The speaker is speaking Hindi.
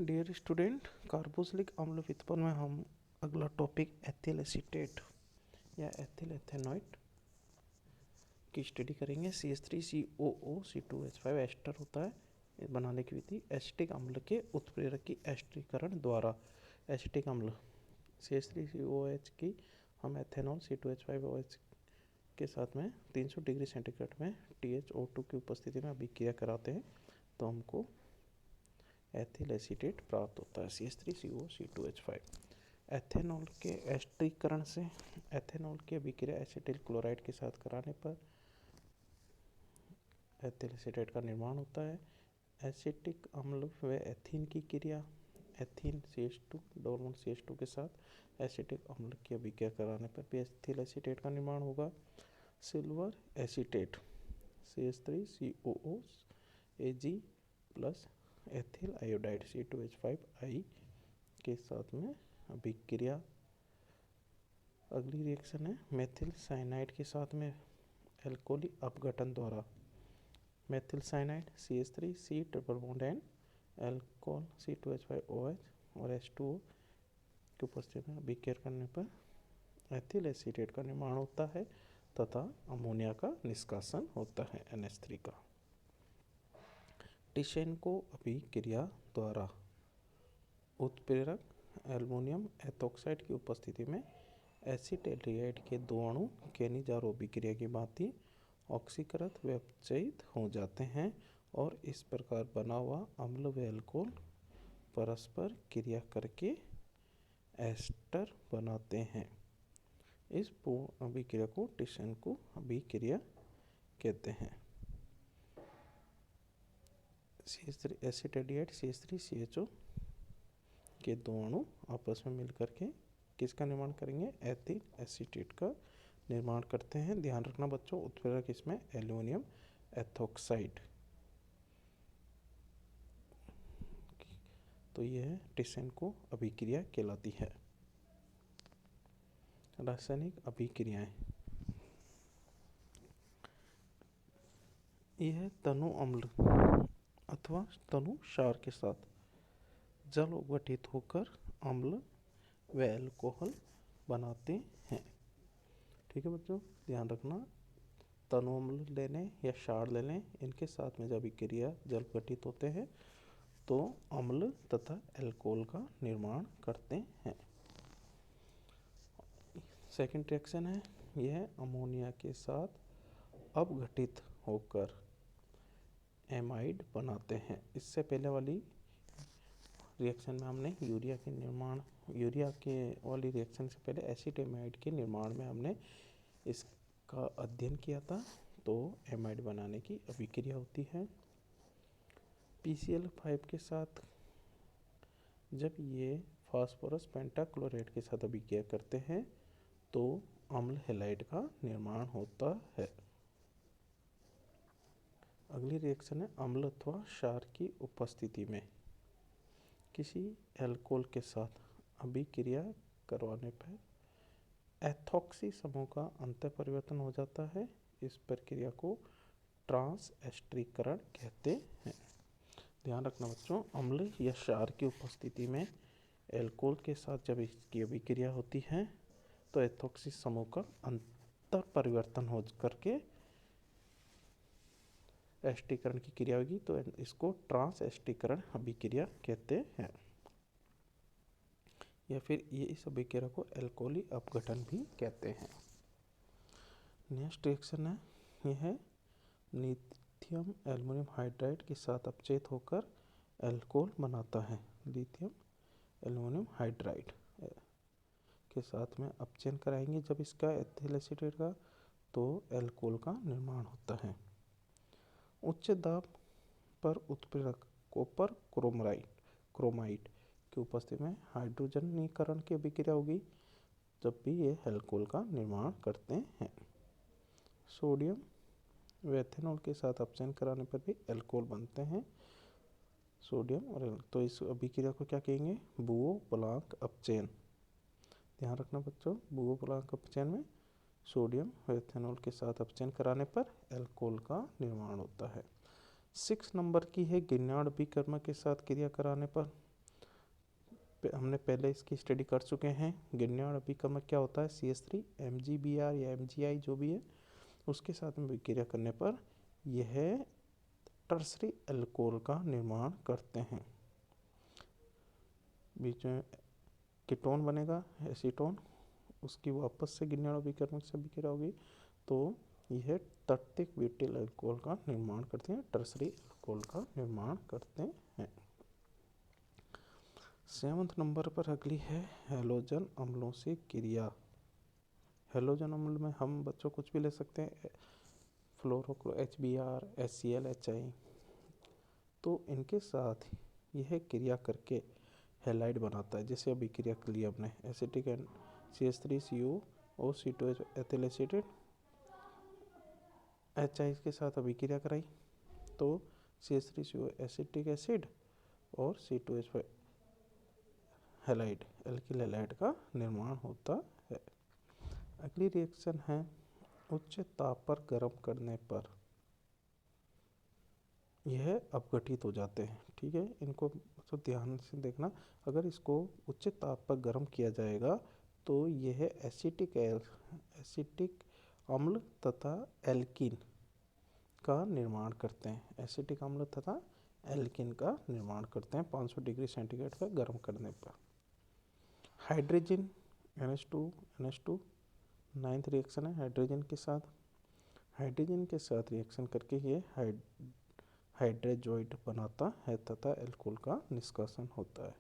डियर स्टूडेंट, कार्बोक्सिलिक अम्ल व्युत्पन्न में हम अगला टॉपिक एथिल एसीटेट या एथिल एथेनॉइड की स्टडी करेंगे। CH3COO, C2H5 एस्टर होता है। इस बनाने की विधि एसिटिक अम्ल के उत्प्रेरक की एस्टरीकरण द्वारा। एसिटिक अम्ल CH3COOH की हम एथेनॉल C2H5OH के साथ में 300 डिग्री सेंटीग्रेड में THO2 की उपस्थिति में अभिक्रिया कराते हैं तो हमको एथिल एसीटेट प्राप्त होता है CH3COC2H5। एथेनॉल के एस्टरीकरण से एथेनॉल की अभिक्रिया एसिटिल क्लोराइड के साथ कराने पर एथिल एसीटेट का निर्माण होता है। एसिटिक अम्ल व एथीन की क्रिया ethene CH2 double bond CH2 के साथ एसिटिक अम्ल की अभिक्रिया कराने पर भी एथिल एसीटेट का निर्माण होगा। Silver acetate CH3COOAg plus ethyl iodide C2H5I के साथ में अभिक्रिया। अगली रिएक्शन है मेथिल साइनाइड के साथ में एल्कोहली अपघटन द्वारा। Methyl cyanide CH3C triple bond and alcohol C2H5OH और H2O की उपस्थिति में अभिक्रिया करने पर एथिल एसीटेट का निर्माण होता है तथा अमोनिया का निष्कासन होता है NH3 का। टिशेनको अभिक्रिया द्वारा उत्प्रेरक एल्युमिनियम एथोक्साइड की उपस्थिति में एसिटेल्डिहाइड के दो अणु केनिजारो अभिक्रिया की भांति ऑक्सीकृत व अपचयित हो जाते हैं और इस प्रकार बना हुआ अम्ल व एल्कोहल परस्पर क्रिया करके एस्टर बनाते हैं। इस पूर्ण अभिक्रिया को टिशेनको अभिक्रिया कहते हैं। एसिटेल्डिहाइड CH3CHO के दो अणु आपस में मिलकर के किसका निर्माण करेंगे? एथिल एसीटेट का निर्माण करते हैं। ध्यान रखना बच्चों, उत्प्रेरक इसमें एल्युमिनियम एथोक्साइड। तो यह टिशेनको अभिक्रिया कहलाती है। रासायनिक अभिक्रियाएं, यह तनु अम्ल अथवा तनु क्षार के साथ जल गठित होकर अम्ल व एल्कोहल बनाते हैं। ठीक है बच्चों, ध्यान रखना, तनु अम्ल ले लें या क्षार ले लें, इनके साथ में जब अभिक्रिया जल गठित होते हैं तो अम्ल तथा एल्कोहल का निर्माण करते हैं। सेकंड रिएक्शन है, यह अमोनिया के साथ अपघटित होकर एमाइड बनाते हैं। इससे पहले वाली रिएक्शन में हमने यूरिया के वाली रिएक्शन से पहले एसिटेमाइड के निर्माण में हमने इसका अध्ययन किया था। तो एमाइड बनाने की अभिक्रिया होती है। PCl5 के साथ जब ये फास्फोरस पेंटाक्लोराइड के साथ अभिक्रिया करते हैं तो अम्ल हैलाइड का निर्माण होता है। अगली रिएक्शन है अम्ल अथवा क्षार की उपस्थिति में किसी एल्कोहल के साथ अभिक्रिया करवाने पर एथॉक्सी समूह का अंतर परिवर्तन हो जाता है। इस प्रक्रिया को ट्रांस एस्टरीकरण कहते हैं। ध्यान रखना बच्चों, अम्ल या क्षार की उपस्थिति में एल्कोहल के साथ जब इसकी अभिक्रिया होती है तो एथॉक्सी समूह का अंतर परिवर्तन हो करके एस्टीकरण की क्रिया होगी, तो इसको ट्रांस एस्टीकरण अभिक्रिया कहते हैं। या फिर ये इस अभिक्रिया को एल्कोहली अपघटन भी कहते हैं। नेक्स्ट रिएक्शन है, यह है लिथियम एल्युमिनियम हाइड्राइड के साथ अपचयित होकर एल्कोहल बनाता है। लिथियम एल्युमिनियम हाइड्राइड के साथ में अपचयन कराएंगे जब इसका एथिल एसीटेट का, तो एल्कोहल का निर्माण होता है। उच्च दाब पर उत्प्रेरक कॉपर क्रोमाइड की उपस्थिति में हाइड्रोजनीकरण की अभिक्रिया होगी जब भी ये एल्कोहल का निर्माण करते हैं। सोडियम व एथेनॉल के साथ अपचयन कराने पर भी एल्कोहल बनते हैं। सोडियम और तो इस अभिक्रिया को क्या कहेंगे? बुओ-प्लांक अपचयन। ध्यान रखना बच्चों, बुओ-प्लांक अपचयन में सोडियम और एथेनॉल के साथ अपचयन कराने पर एल्कोहल का निर्माण होता है। 6 नंबर की है गिरनार्ड अभिकर्मक के साथ क्रिया कराने पर हमने पहले इसकी स्टडी कर चुके हैं। गिरने वाला अभिक्रमक क्या होता है, CH3 MgBr या MgI जो भी है उसके साथ में विक्रिया करने पर यह टर्सरी अल्कोहल का निर्माण करते हैं। बीच में कीटोन बनेगा एसीटोन, उसकी वापस से गिरने वाला अभिक्रमक से विक्रिया होगी तो यह तृतीयक ब्यूटिल अल्कोहल का निर्माण करते हैं, टर्सरी अल्कोहल का निर्माण करते हैं। 7 नंबर पर अगली है हैलोजन अम्लों से क्रिया। हैलोजन अम्ल में हम बच्चों कुछ भी ले सकते हैं, फ्लोरोक्लो HBr, HCl, HI। तो इनके साथ यह क्रिया करके हैलाइड बनाता है। जैसे अभी क्रिया कर लिया हमने acetic and CH3CO C2H ethyl acetate, HI के साथ अभी क्रिया कराई तो CH3CO एसिटिक एसिड और C2H हैलाइड एल्किल हैलाइड का निर्माण होता है। अगली रिएक्शन है उच्च ताप पर गर्म करने पर यह अपघटित हो जाते हैं। ठीक है, इनको तो ध्यान से देखना। अगर इसको उच्च ताप पर गर्म किया जाएगा तो यह एसिटिक अम्ल तथा एल्कीन का निर्माण करते हैं। एसिटिक अम्ल तथा एल्कीन का निर्माण करते हैं 500 डिग्री सेंटीग्रेड पर गर्म करने पर। हाइड्रोजन NH2 9th रिएक्शन है हाइड्रोजन के साथ। हाइड्रोजन के साथ रिएक्शन करके ये हाइड्रोजोइड बनाता है तथा एल्कोहल का निष्कासन होता है।